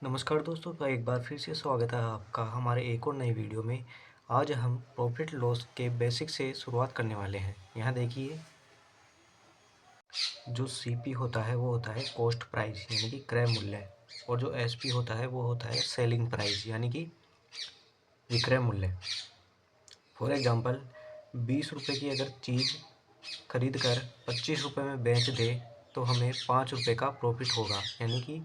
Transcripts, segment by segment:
नमस्कार दोस्तों, तो एक बार फिर से स्वागत है आपका हमारे एक और नई वीडियो में। आज हम प्रॉफिट लॉस के बेसिक से शुरुआत करने वाले हैं। यहाँ देखिए, जो सीपी होता है वो होता है कॉस्ट प्राइस यानी कि क्रय मूल्य, और जो एसपी होता है वो होता है सेलिंग प्राइस यानी कि विक्रय मूल्य। फॉर एग्जांपल, 20 रुपये की अगर चीज़ खरीद कर 25 रुपये में बेच दे तो हमें 5 रुपये का प्रॉफिट होगा, यानी कि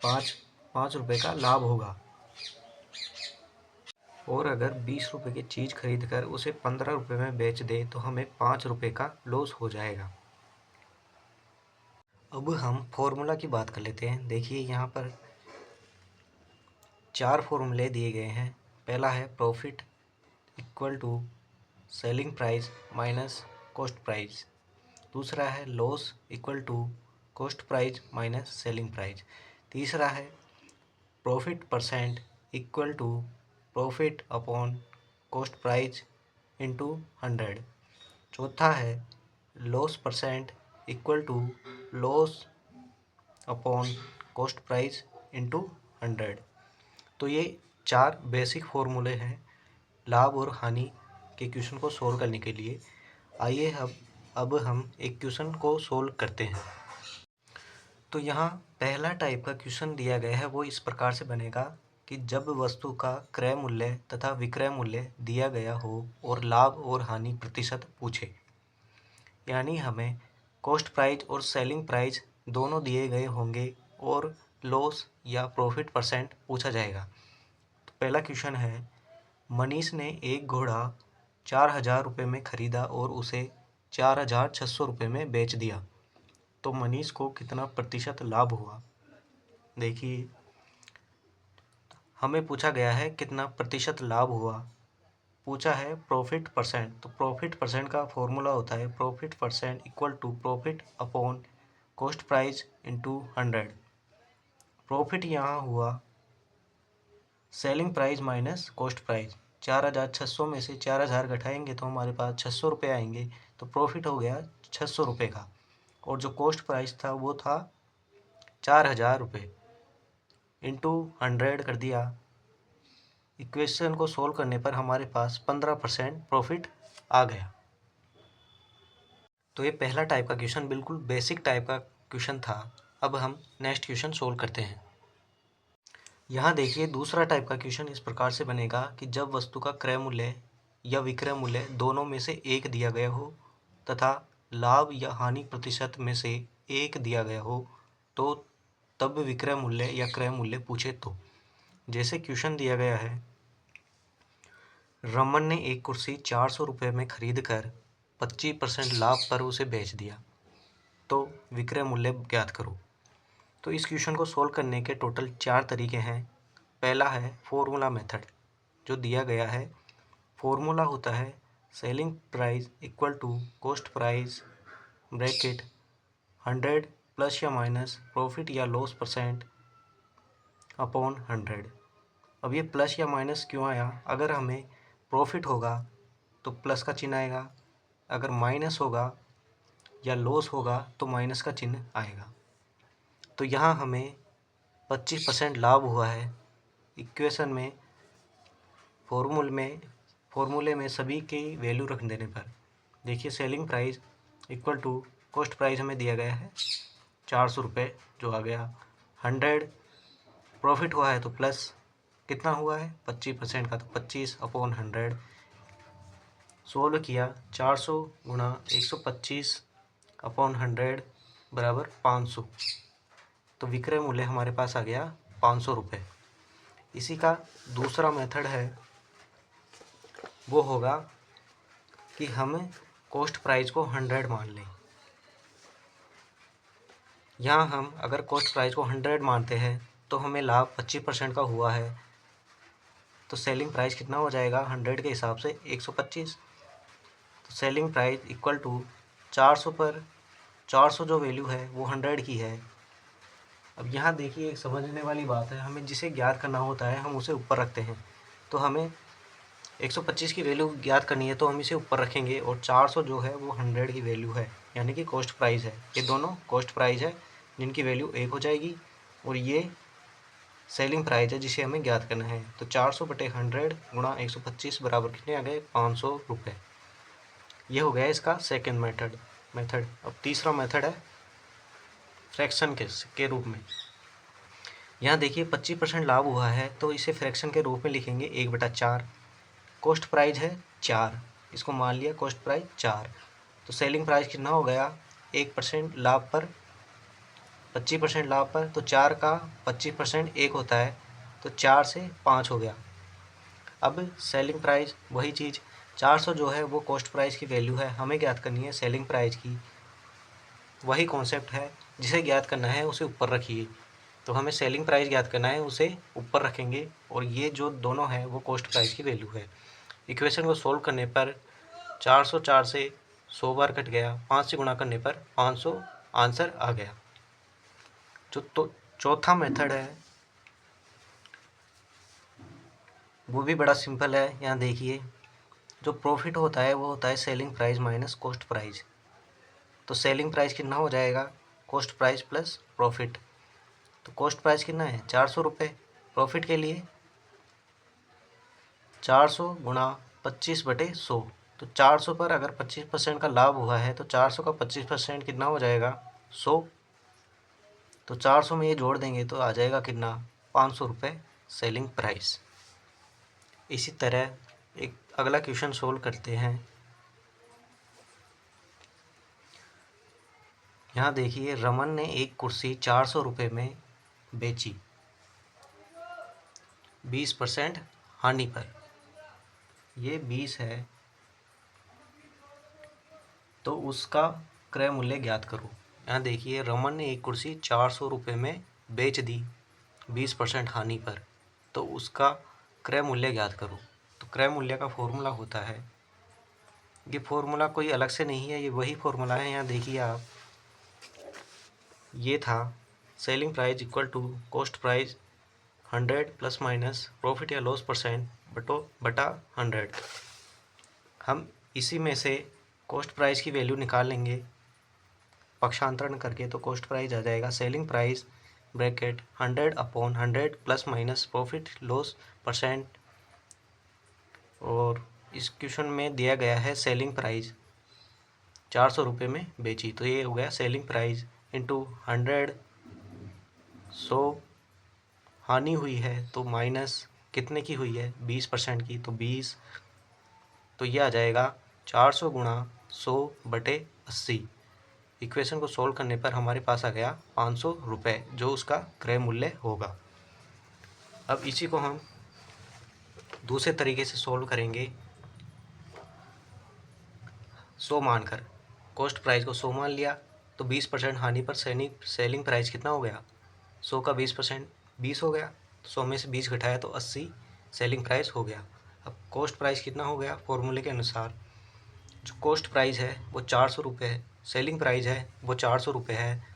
पाँच पाँच रुपये का लाभ होगा। और अगर 20 रुपये की चीज़ खरीद कर उसे 15 रुपये में बेच दे तो हमें 5 रुपये का लॉस हो जाएगा। अब हम फॉर्मूला की बात कर लेते हैं। देखिए, यहाँ पर 4 फॉर्मूले दिए गए हैं। पहला है profit equal to selling price minus cost price. दूसरा है loss equal to cost price minus selling price. तीसरा है profit percent equal to profit upon cost price into 100। चौथा है loss percent equal to loss upon cost price into 100। तो ये 4 basic फॉर्मूले हैं लाभ और हानि के क्वेश्चन को सोल्व करने के लिए। आइए अब हम एक क्वेश्चन को सोल्व करते हैं। तो यहाँ पहला टाइप का क्वेश्चन दिया गया है, वो इस प्रकार से बनेगा कि जब वस्तु का क्रय मूल्य तथा विक्रय मूल्य दिया गया हो और लाभ और हानि प्रतिशत पूछे। यानी हमें कॉस्ट प्राइस और सेलिंग प्राइस दोनों दिए गए होंगे और लॉस या प्रॉफिट परसेंट पूछा जाएगा। तो पहला क्वेश्चन है, मनीष ने एक घोड़ा 4,000 रुपये में खरीदा और उसे 4,600 रुपये में बेच दिया, तो मनीष को कितना प्रतिशत लाभ हुआ। देखिए, हमें पूछा गया है कितना प्रतिशत लाभ हुआ, पूछा है प्रॉफिट परसेंट। तो प्रॉफिट परसेंट का फॉर्मूला होता है profit percent equal to profit upon cost price into 100। Profit यहाँ हुआ selling price minus cost price. 4,600 में से 4,000 घटाएंगे तो हमारे पास 600 रुपये आएंगे, तो प्रॉफिट हो गया 600 रुपये का। और जो कॉस्ट प्राइस था वो था 4,000 रुपये, इंटू 100 कर दिया। इक्वेशन को सोल्व करने पर हमारे पास 15% प्रॉफिट आ गया। तो ये पहला टाइप का क्वेश्चन बिल्कुल बेसिक टाइप का क्वेश्चन था। अब हम नेक्स्ट क्वेश्चन सोल्व करते हैं। यहाँ देखिए, दूसरा टाइप का क्वेश्चन इस प्रकार से बनेगा कि जब वस्तु का क्रय मूल्य या विक्रय मूल्य दोनों में से एक दिया गया हो तथा लाभ या हानि प्रतिशत में से एक दिया गया हो, तो तब विक्रय मूल्य या क्रय मूल्य पूछे। तो जैसे क्वेश्चन दिया गया है, रमन ने एक कुर्सी 400 रुपये में खरीद कर 25% लाभ पर उसे बेच दिया, तो विक्रय मूल्य ज्ञात करो। तो इस क्वेश्चन को सोल्व करने के टोटल 4 तरीके हैं। पहला है फॉर्मूला मेथड, जो दिया गया है। फॉर्मूला होता है selling price equal to cost price bracket 100 plus या माइनस प्रॉफिट या लॉस परसेंट अपॉन 100। अब ये प्लस या माइनस क्यों आया? अगर हमें प्रॉफिट होगा तो प्लस का चिन्ह आएगा, अगर माइनस होगा या लॉस होगा तो माइनस का चिन्ह आएगा। तो यहाँ हमें 25% लाभ हुआ है। इक्वेशन में फॉर्मूले में सभी की वैल्यू रख देने पर देखिए, selling price equal to cost price हमें दिया गया है 400 रुपये, जो आ गया 100। प्रॉफिट हुआ है तो प्लस कितना हुआ है 25% का, तो 25 अपॉन 100। सोल्व किया, 400 गुणा 125 अपॉन 100 बराबर 500। तो विक्रय मूल्य हमारे पास आ गया 500 रुपये। इसी का दूसरा मेथड है, वो होगा कि हम कॉस्ट प्राइस को 100 मान लें। यहाँ हम अगर कॉस्ट प्राइस को 100 मानते हैं तो हमें लाभ 25% का हुआ है, तो सेलिंग प्राइस कितना हो जाएगा 100 के हिसाब से 125। तो सेलिंग प्राइस इक्वल टू 400 पर 400 जो वैल्यू है वो 100 की है। अब यहाँ देखिए, एक समझने वाली बात है, हमें जिसे ज्ञात करना होता है हम उसे ऊपर रखते हैं। तो हमें 125 की वैल्यू ज्ञात करनी है तो हम इसे ऊपर रखेंगे, और 400 जो है वो 100 की वैल्यू है, यानी कि कॉस्ट प्राइस है। ये दोनों कॉस्ट प्राइस है जिनकी वैल्यू 1 हो जाएगी, और ये सेलिंग प्राइस है जिसे हमें ज्ञात करना है। तो 400 बटे 100 गुणा 125 बराबर कितने आ गए? 500 रुपये। ये हो गया इसका सेकेंड मेथड। अब तीसरा मेथड है फ्रैक्शन के रूप में। यहाँ देखिए 25% लाभ हुआ है तो इसे फ्रैक्शन के रूप में लिखेंगे 1/4। कॉस्ट प्राइस है 4, इसको मान लिया कॉस्ट प्राइस 4। तो सेलिंग प्राइस कितना हो गया? 1% लाभ पर, 25% लाभ पर, तो 4 का 25% 1 होता है, तो 4 से 5 हो गया। अब सेलिंग प्राइस वही चीज़, 400 जो है वो कॉस्ट प्राइस की वैल्यू है, हमें ज्ञात करनी है सेलिंग प्राइस की। वही कॉन्सेप्ट है, जिसे ज्ञात करना है उसे ऊपर रखिए। तो हमें सेलिंग प्राइस ज्ञात करना है, उसे ऊपर रखेंगे, और ये जो दोनों है वो कॉस्ट प्राइस की वैल्यू है। इक्वेशन को सोल्व करने पर 404 से 100 बार कट गया, 5 से गुणा करने पर 500 आंसर आ गया। जो तो चौथा मेथड है वो भी बड़ा सिंपल है। यहाँ देखिए जो प्रॉफिट होता है वो होता है selling price minus cost price. तो सेलिंग प्राइस कितना हो जाएगा? Cost price plus profit. तो कॉस्ट प्राइस कितना है? 400 रुपये। प्रॉफिट के लिए 400 गुणा 25/100। तो 400 पर अगर 25% का लाभ हुआ है तो 400 का 25% कितना हो जाएगा? 100। तो 400 में ये जोड़ देंगे तो आ जाएगा कितना? 500 रुपये सेलिंग प्राइस। इसी तरह एक अगला क्वेश्चन सोल्व करते हैं। यहाँ देखिए रमन ने एक कुर्सी 400 रुपये में बेची 20% हानि पर। ये 20 है तो उसका क्रय मूल्य ज्ञात करो। यहाँ देखिए रमन ने एक कुर्सी 400 रुपये में बेच दी 20% हानि पर, तो उसका क्रय मूल्य ज्ञात करो। तो क्रय मूल्य का फॉर्मूला होता है, ये फॉर्मूला कोई अलग से नहीं है, ये वही फॉर्मूला है। यहाँ देखिए आप, ये था selling price equal to cost price 100 plus minus profit या लॉस परसेंट बटा 100। हम इसी में से कॉस्ट प्राइस की वैल्यू निकाल लेंगे पक्षांतरण करके। तो कॉस्ट प्राइस आ जाएगा selling price bracket 100/100 plus minus profit loss percent, और इस क्वेश्चन में दिया गया है सेलिंग प्राइस 400 रुपये में बेची, तो ये हो गया सेलिंग प्राइस इंटू 100। 100 हानि हुई है तो माइनस कितने की हुई है? 20% की, तो 20। तो ये आ जाएगा 400 गुणा 100/80। इक्वेशन को सोल्व करने पर हमारे पास आ गया 500 रुपये, जो उसका क्रय मूल्य होगा। अब इसी को हम दूसरे तरीके से सोल्व करेंगे। 100 मानकर, कॉस्ट प्राइस को 100 मान लिया, तो 20% हानि पर सेलिंग प्राइस कितना हो गया? 100 का 20% 20 हो गया, तो 100 में से 20 घटाया तो 80 सेलिंग प्राइस हो गया। अब कॉस्ट प्राइस कितना हो गया? फॉर्मूले के अनुसार जो कॉस्ट प्राइस है वो 400 रुपये है, सेलिंग प्राइस है वो 400 रुपये है।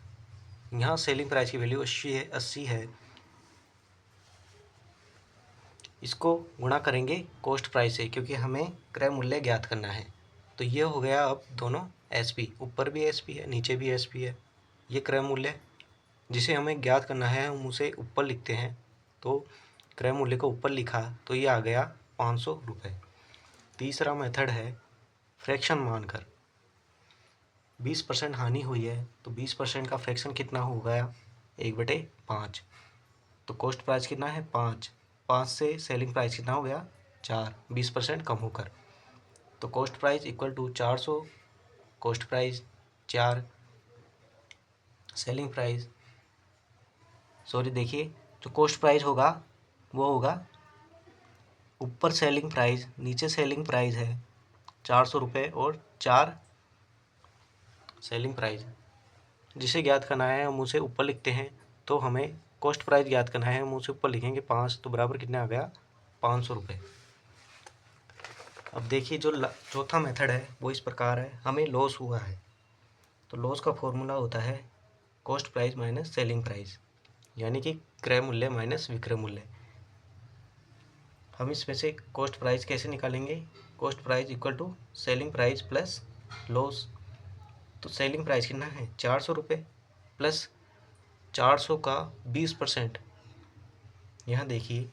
यहाँ सेलिंग प्राइस की वैल्यू 80 है। इसको गुणा करेंगे कॉस्ट प्राइस से, क्योंकि हमें क्रय मूल्य ज्ञात करना है। तो ये हो गया अब दोनों SP, ऊपर भी SP है नीचे भी SP है। ये क्रय मूल्य जिसे हमें ज्ञात करना है हम उसे ऊपर लिखते हैं। तो क्रय मूल्य को ऊपर लिखा तो ये आ गया 500 रुपये। तीसरा मेथड है फ्रैक्शन मानकर। 20% हानि हुई है तो 20% का फ्रैक्शन कितना हो गया? 1/5। तो कॉस्ट प्राइस कितना है? 5। 5 से सेलिंग प्राइस कितना हो गया? 4, 20% कम होकर। तो cost price equal to 400, cost price 4, selling price, sorry देखिए जो कॉस्ट प्राइस होगा वो होगा ऊपर सेलिंग प्राइस नीचे सेलिंग प्राइस है 400 रुपये, और 4 सेलिंग प्राइस जिसे ज्ञात करना है हम उसे ऊपर लिखते हैं। तो हमें कॉस्ट प्राइस ज्ञात करना है, हम उसे ऊपर लिखेंगे 5, तो बराबर कितना आ गया? 500 रुपये। अब देखिए जो चौथा मेथड है वो इस प्रकार है। हमें लॉस हुआ है तो लॉस का फॉर्मूला होता है cost price minus selling price, यानी कि क्रय मूल्य माइनस विक्रय मूल्य। हम इसमें से कॉस्ट प्राइस कैसे निकालेंगे? Cost price equal to selling price plus loss. तो सेलिंग प्राइस कितना है? 400 रुपये प्लस 400 का 20%, यहाँ देखिए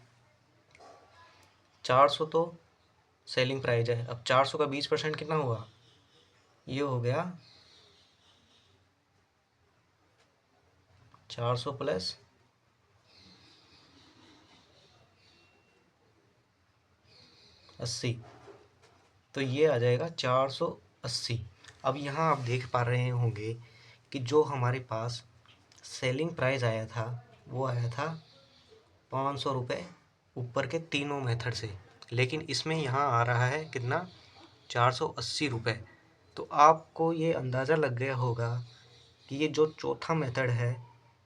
400 तो सेलिंग प्राइस है। अब 400 का 20% कितना हुआ, ये हो गया 400 प्लस 80, तो ये आ जाएगा 480। अब यहाँ आप देख पा रहे होंगे कि जो हमारे पास सेलिंग प्राइस आया था वो आया था 500 रुपये ऊपर के तीनों मेथड से, लेकिन इसमें यहाँ आ रहा है कितना, 480 रुपये। तो आपको ये अंदाज़ा लग गया होगा कि ये जो चौथा मेथड है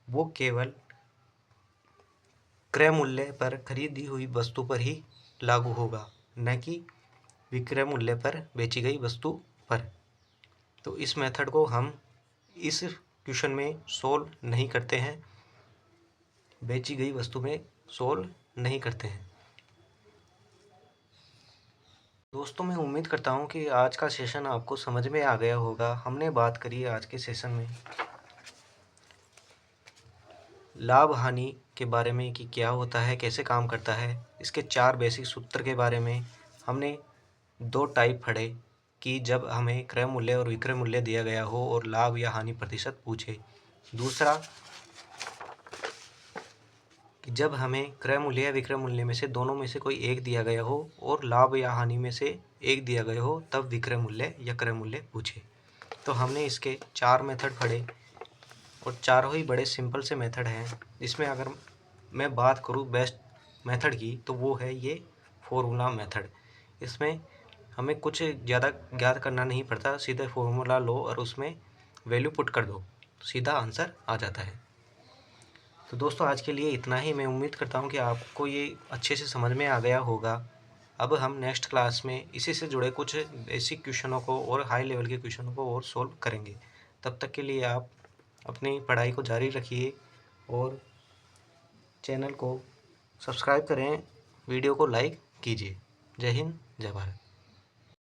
वो केवल क्रय मूल्य पर खरीदी हुई वस्तु पर ही लागू होगा, न कि विक्रय मूल्य पर बेची गई वस्तु पर। तो इस मेथड को हम इस क्वेश्चन में सोल्व नहीं करते हैं, बेची गई वस्तु में सोल्व नहीं करते हैं। दोस्तों मैं उम्मीद करता हूँ कि आज का सेशन आपको समझ में आ गया होगा। हमने बात करी आज के सेशन में लाभ हानि के बारे में कि क्या होता है, कैसे काम करता है, इसके 4 बेसिक सूत्र के बारे में। हमने 2 टाइप पढ़े कि जब हमें क्रय मूल्य और विक्रय मूल्य दिया गया हो और लाभ या हानि प्रतिशत पूछे। दूसरा कि जब हमें क्रय मूल्य या विक्रय मूल्य में से दोनों में से कोई एक दिया गया हो और लाभ या हानि में से एक दिया गया हो, तब विक्रय मूल्य या क्रय मूल्य पूछे। तो हमने इसके 4 मेथड पढ़े और चारों ही बड़े सिंपल से मेथड हैं। इसमें अगर मैं बात करूँ बेस्ट मेथड की तो वो है ये फॉर्मूला मेथड। इसमें हमें कुछ ज़्यादा ज्ञात करना नहीं पड़ता, सीधे फॉर्मूला लो और उसमें वैल्यू पुट कर दो, सीधा आंसर आ जाता है। तो दोस्तों आज के लिए इतना ही। मैं उम्मीद करता हूँ कि आपको ये अच्छे से समझ में आ गया होगा। अब हम नेक्स्ट क्लास में इसी से जुड़े कुछ बेसिक क्वेश्चनों को और हाई लेवल के क्वेश्चनों को और सोल्व करेंगे। तब तक के लिए आप अपनी पढ़ाई को जारी रखिए और चैनल को सब्सक्राइब करें, वीडियो को लाइक कीजिए। जय हिंद, जय भारत।